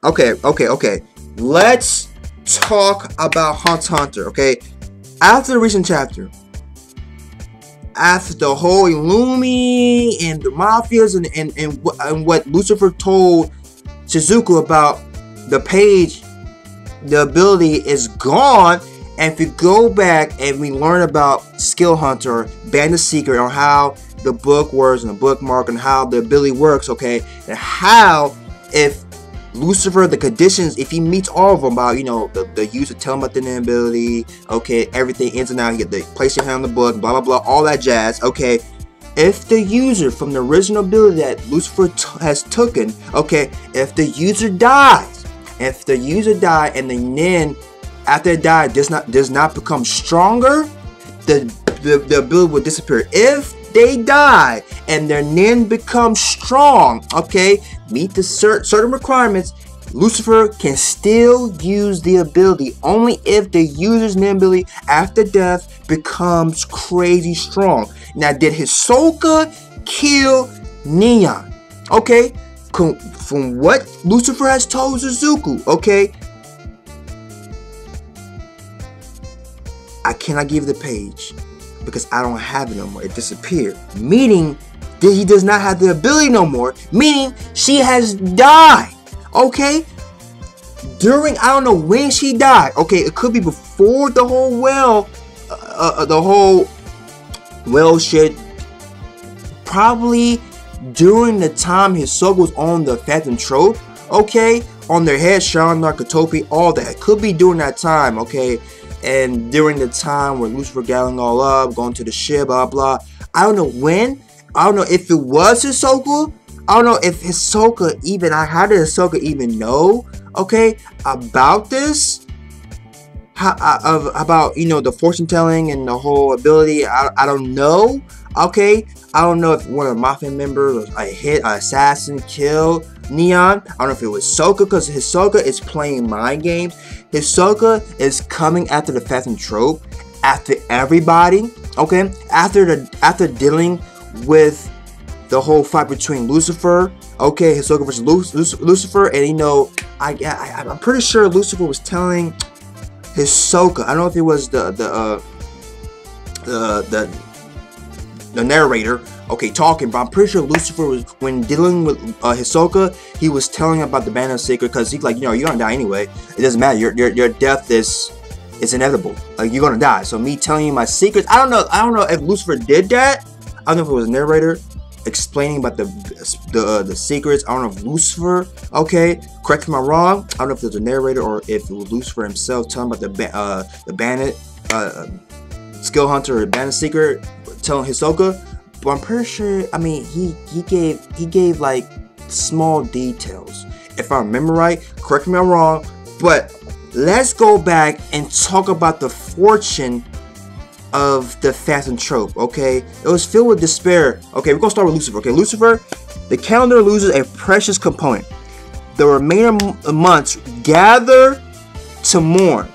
Okay. Let's talk about Hunter x Hunter, okay? After the recent chapter, after the whole Illumi and the Mafias and what Lucifer told Shizuku about the page, the ability is gone. And if you go back and we learn about Skill Hunter, Bandit Secret, on how the book works and the bookmark and how the ability works, okay, and how if Lucifer, the conditions, if he meets all of them about, you know, the user tell him about the ability, okay, everything ins and out, you get the place your hand on the book, blah blah blah, all that jazz, okay. If the user from the original ability that Lucifer has taken, okay, if the user dies, and the nin after it died does not become stronger, the ability will disappear. If they die and their nin becomes strong, okay, meet the certain requirements, Lucifer can still use the ability only if the user's nin ability after death becomes crazy strong. Now, did Hisoka kill Neon? Okay, from what Lucifer has told Shizuku, okay, I cannot give the page because I don't have it no more. It disappeared, meaning that he does not have the ability no more, meaning she has died, okay? During, I don't know when she died, okay? It could be before the whole well shit, probably during the time Hisoka was on the Phantom Trope, okay? On their head, Sean, Narcotopi, all that. It could be during that time, okay? And during the time where Lucifer gathering all up, going to the ship, blah blah. I don't know when. I don't know if it was Hisoka. I don't know if Hisoka even. How did Hisoka even know? Okay, about this. About, you know, the fortune telling and the whole ability. I don't know. Okay, I don't know if one of the Mafia members was an assassin killed Neon. I don't know if it was Hisoka, because Hisoka is playing mind games. Hisoka is coming after the Phantom Trope, after everybody, okay? After dealing with the whole fight between Lucifer, okay, Hisoka versus Lucifer, and you know, I'm pretty sure Lucifer was telling Hisoka. I don't know if it was the narrator, okay, talking, but I'm pretty sure Lucifer was, when dealing with Hisoka, he was telling about the Bandit Secret, because he's like, you know, you're gonna die anyway. It doesn't matter. Your death is inevitable. Like, you're gonna die. So me telling you my secrets, I don't know if Lucifer did that. I don't know if it was a narrator explaining about the secrets. I don't know if Lucifer, okay, correct me if I'm wrong. I don't know if it was a narrator or if it was Lucifer himself telling about the bandit skill hunter or bandit secret, telling Hisoka. But I'm pretty sure, I mean, he gave like small details. If I remember right, correct me if I'm wrong, but let's go back and talk about the fortune of the Phantom Trope, okay? It was filled with despair. Okay, we're gonna start with Lucifer, okay? Lucifer, the calendar loses a precious component. The remaining months gather to mourn.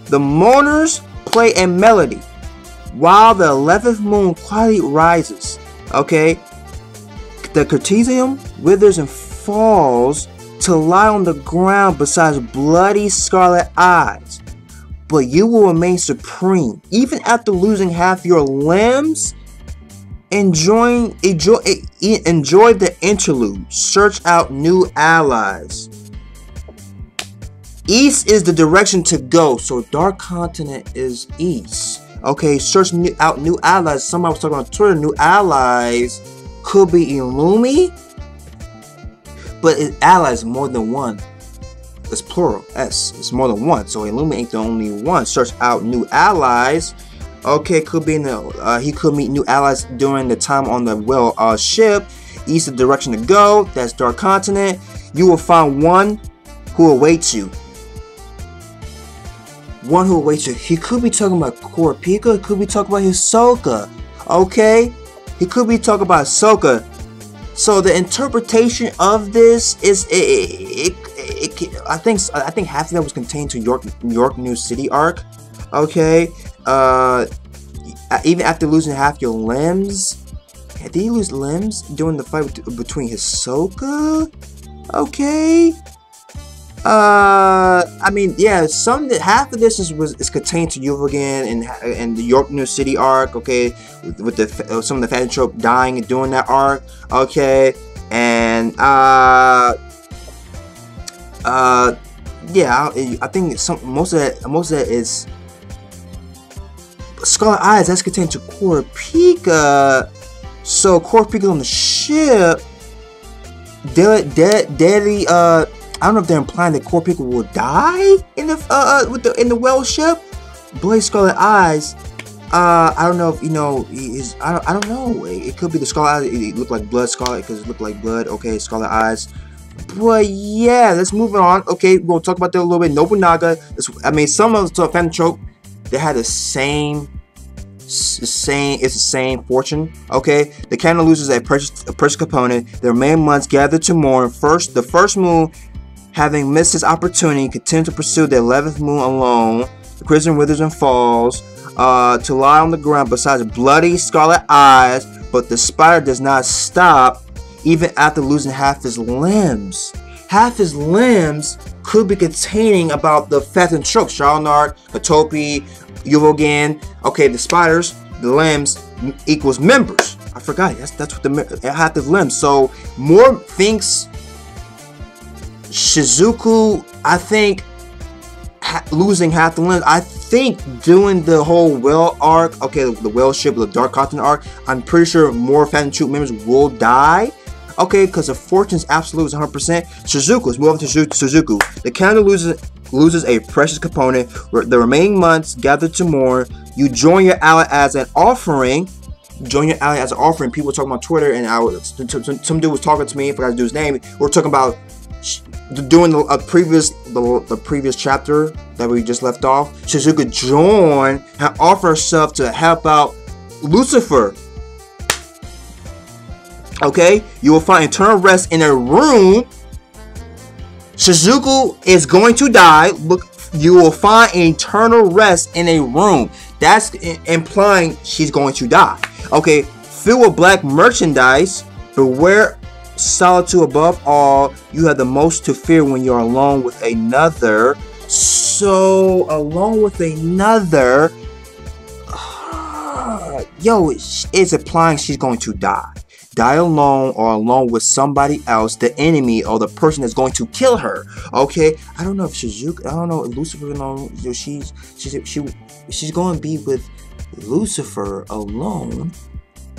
The mourners play a melody while the 11th moon quietly rises, okay? The Cartesium withers and falls to lie on the ground beside bloody scarlet eyes. But you will remain supreme, even after losing half your limbs. Enjoy the interlude. Search out new allies. East is the direction to go, so Dark Continent is east. Okay, search out new allies. Somebody was talking on Twitter. New allies could be Illumi, but allies more than one. It's plural. It's more than one. So Illumi ain't the only one. Search out new allies. Okay, could be in the he could meet new allies during the time on the ship. East is the direction to go. That's Dark Continent. You will find one who awaits you. One who awaits you. He could be talking about Kurapika. He could be talking about Hisoka. Okay, he could be talking about Hisoka. So the interpretation of this is I think half of that was contained to York New City arc. Okay, even after losing half your limbs, did he lose limbs during the fight between Hisoka? Okay, I mean, yeah, half of this is contained to Yuvigan and the York New City arc, okay, with the some of the Phantom Trope dying and doing that arc, okay, and yeah, I think most of that is Scarlet Eyes. That's contained to Kurapika. So Kurapika's on the ship. Deadly. I don't know if they're implying that Kurapika will die in the in the whale ship. Blade Scarlet Eyes. I don't know if I don't know. It could be the Scarlet Eyes. It looked like blood, Scarlet, because it looked like blood. Okay, Scarlet Eyes. But yeah, let's move on. Okay, we'll talk about that a little bit. Nobunaga. I mean, some of the Phantom Trope, they had the same fortune. Okay, the canon loses a precious component. Their main months gather to mourn. The first moon, having missed his opportunity, continued to pursue the 11th moon alone. The prison withers and falls to lie on the ground beside bloody Scarlet Eyes. But the spider does not stop even after losing half his limbs. Half his limbs could be containing about the Phantom Trope. Shalnark, Hatopi, Yuvogan. Okay, the spiders, the limbs equals members. I forgot. That's what the half the limbs. So more thinks Shizuku. I think losing half the limbs. I think doing the whole whale arc. Okay, the whale ship, the Dark Continent arc. I'm pretty sure more Phantom Troop members will die. Okay, because the fortune's absolute is 100%. Shizuku, let's move on to Shizuku. The canon loses a precious component. The remaining months gather to mourn. You join your ally as an offering. People were talking about Twitter, and some dude was talking to me. I forgot to do his name. We're talking about doing the previous chapter that we just left off. Shizuku join and offer herself to help out Lucifer. Okay, you will find eternal rest in a room. Shizuku is going to die. Look, you will find eternal rest in a room. That's implying she's going to die. Okay, filled with black merchandise. Beware solitude above all. You have the most to fear when you're alone with another. So, alone with another. Yo, it's implying she's going to die. Die alone or alone with somebody else, the enemy or the person that's going to kill her. Okay, I don't know if Shizuku, I don't know if Lucifer, she's going to be with Lucifer alone,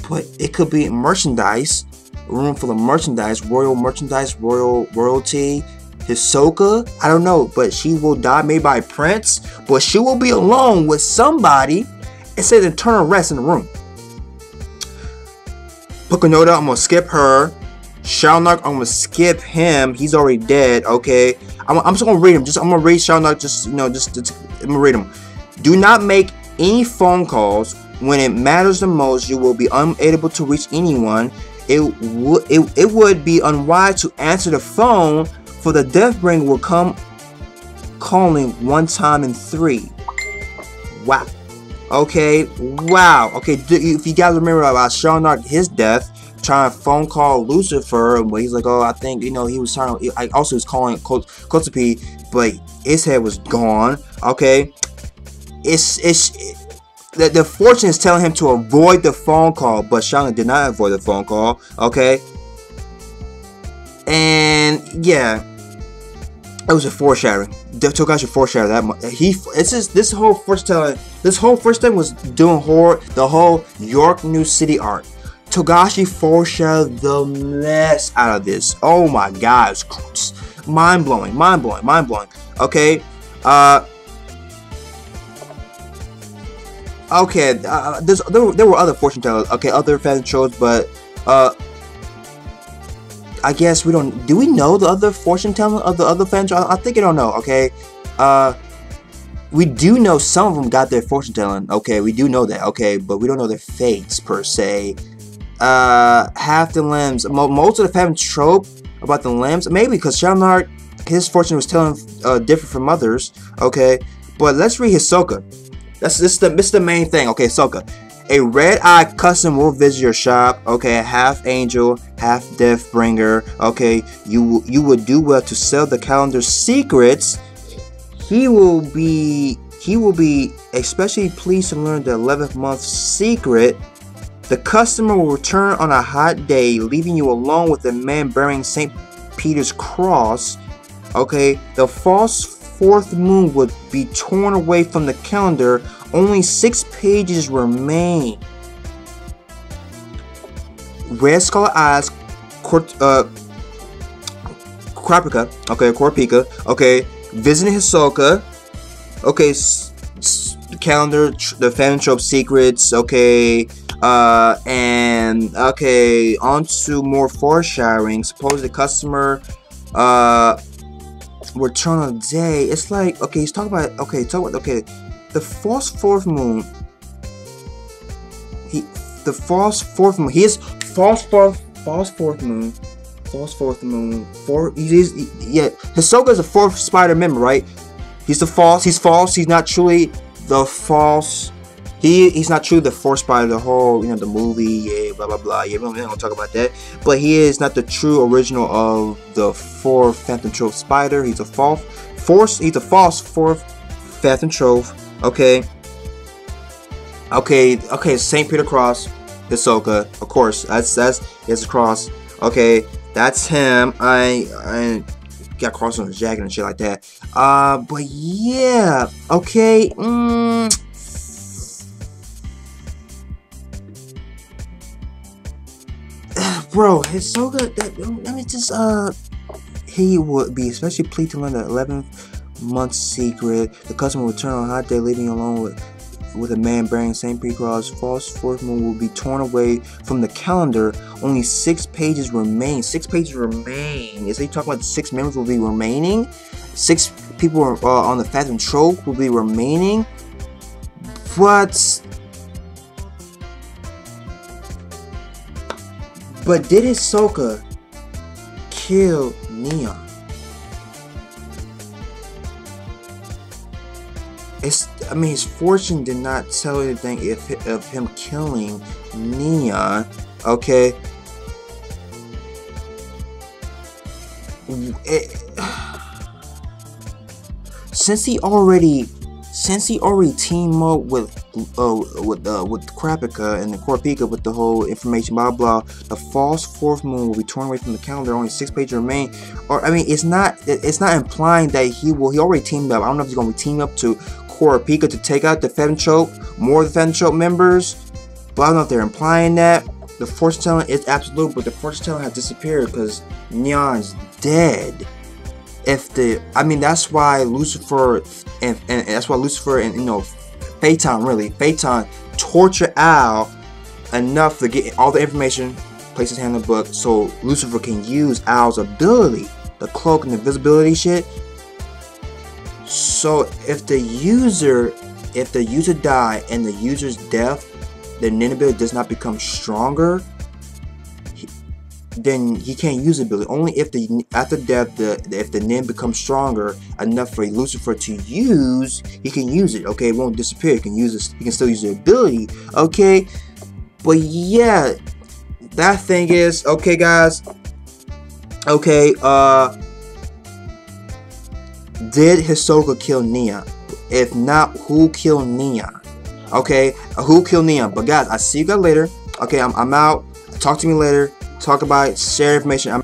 but it could be merchandise, a room full of merchandise, royalty, Hisoka. I don't know, but she will die maybe by a prince, but she will be alone with somebody. It says eternal rest in the room. Pukunoda, I'm gonna skip her. Shalnark, I'm gonna skip him. He's already dead. Okay, I'm just gonna read him. I'm gonna read Shalnark. I'm gonna read him. Do not make any phone calls when it matters the most. You will be unable to reach anyone. It would be unwise to answer the phone, for the Deathbringer will come calling one time in 3. Wow. Okay, wow. Okay, if you guys remember about Shalnark, his death, trying to phone call Lucifer, but he's like, oh, I think, he was trying to, I also was calling Kotopi, but his head was gone. Okay, the fortune is telling him to avoid the phone call, but Shalnark did not avoid the phone call. Okay, and yeah, it was a foreshadowing. Togashi foreshadowed that much. This whole fortune was doing the whole York New City arc. Togashi foreshadowed the mess out of this. Oh my god, it's mind blowing. Okay, okay. There were other fortune tellers. Okay, other fan shows, but I guess we don't. Do we know the other fortune teller of the other fans? I think I don't know. Okay, we do know some of them got their fortune telling. Okay, we do know that. Okay, but we don't know their fates per se. Half the limbs. Most of the Phantom Trope about the limbs, maybe because Shalnark, his fortune was telling different from others. Okay, but let's read Hisoka. This is the main thing. Okay, Hisoka. A red-eyed custom will visit your shop. Okay, half angel, half death bringer. Okay, you would do well to sell the calendar's secrets. He will be especially pleased to learn the 11th month secret. The customer will return on a hot day, leaving you alone with the man bearing St. Peter's cross. Okay, the false fourth moon would be torn away from the calendar. Only 6 pages remain. Red Scarlet Eyes, Kurapika, okay, Kurapika, okay, visiting Hisoka, okay, the calendar, the Phantom Trope secrets, okay, and okay, on to more foreshadowing. Suppose the customer, return on the day. It's like, okay, he's talking about, okay, the false fourth moon. He is false fourth moon. He is, yeah. Hisoka is a fourth spider member, right? He's false. He's not truly the false. He's not truly the fourth spider. The whole, the movie, yeah, blah blah blah. Yeah, we're not gonna talk about that. But he is not the true original of the fourth Phantom Trope spider. He's a false fourth Phantom Trope. Okay. St. Peter Cross, Hisoka, of course. That's a cross. Okay, that's him. I got cross on his jacket and shit like that. But yeah, okay. Bro, Hisoka, let me just he would be especially pleased to learn the 11th month secret. The customer will return on a hot day, leaving you alone with a man bearing St. Peter's cross. False fourth moon will be torn away from the calendar. Only 6 pages remain. 6 pages remain. Is he talking about 6 members will be remaining? 6 people on the Phantom Trope will be remaining. But did Hisoka kill Neon? His fortune did not tell anything of him killing Neon. Okay. Since he already teamed up with Kurapika and the Kurapika with the whole information, blah blah. The false fourth moon will be torn away from the calendar. Only 6 pages remain. Or it's not implying that he already teamed up. I don't know if he's gonna be teamed up to Kurapika to take out the Phantom Trope, more of the Phantom Trope members. But I don't know if they're implying that. The fortune telling is absolute, but the fortune telling has disappeared because Neon's dead. That's why Lucifer and Phaeton torture Al enough to get all the information, place his hand in the book, so Lucifer can use Al's ability, the cloak and invisibility shit. So if the user die and the user's death, the nin ability does not become stronger, then he can't use the ability. Only if after death, if the nin becomes stronger enough for Lucifer to use, he can use it. Okay, it won't disappear. He can use this. He can still use the ability. Okay, but yeah, that thing is okay, guys. Okay, did Hisoka kill Neon? If not, who killed Neon? Okay, who killed Neon? But guys, I see you guys later. Okay, I'm out. Talk to me later. Talk about it. Share information.